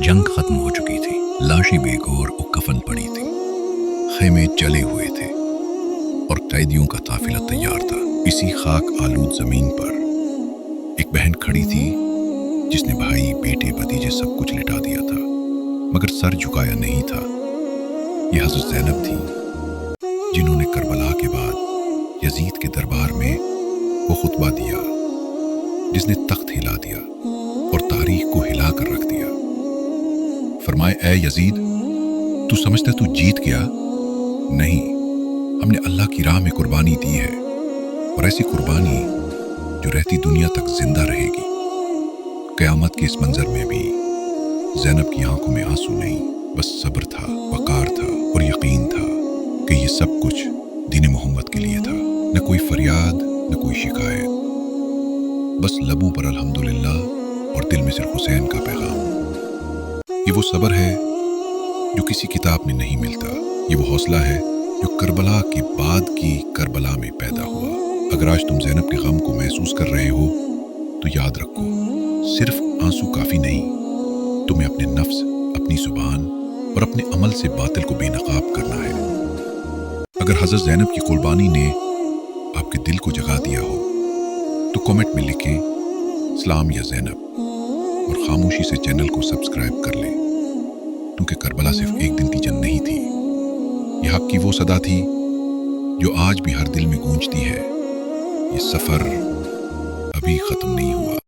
जंग खत्म हो चुकी थी, लाशें बेघोर और कफन पड़ी थी, खेमे चले हुए थे और कैदियों का काफिला तैयार था। इसी खाक आलूद जमीन पर एक बहन खड़ी थी जिसने भाई, बेटे, भतीजे सब कुछ लिटा दिया था, मगर सर झुकाया नहीं था। यह हज़रत ज़ैनब थी जिन्होंने करबला के बाद यजीद के दरबार में वो खुतबा दिया जिसने तख्त हिला दिया और तारीख को हिला कर रख दिया। फरमाए, ऐ यजीद, तू समझता तू जीत गया? नहीं, हमने अल्लाह की राह में कुर्बानी दी है, और ऐसी कुर्बानी जो रहती दुनिया तक जिंदा रहेगी। क़यामत के इस मंजर में भी ज़ैनब की आंखों में आंसू नहीं, बस सब्र था, वकार था और यकीन था कि ये सब कुछ दीन मोहम्मद के लिए था। न कोई फरियाद, न कोई शिकायत, बस लबों पर अल्हम्दुलिल्लाह और दिल में सिर्फ हुसैन का पैगाम। ये वो सब्र है जो किसी किताब में नहीं मिलता। ये वो हौसला है जो करबला के बाद की करबला में पैदा हुआ। अगर आज तुम ज़ैनब के गम को महसूस कर रहे हो तो याद रखो, सिर्फ आंसू काफी नहीं, तुम्हें अपने नफ्स, अपनी जुबान और अपने अमल से बातिल को बेनकाब करना है। अगर हज़रत ज़ैनब की कुर्बानी ने आपके दिल को जगा दिया हो तो कमेंट में लिखें सलाम या ज़ैनब, और खामोशी से चैनल को सब्सक्राइब कर लें, क्योंकि करबला सिर्फ एक दिन की जंग नहीं थी। यह हक की वो सदा थी जो आज भी हर दिल में गूंजती है। ये सफर अभी खत्म नहीं हुआ।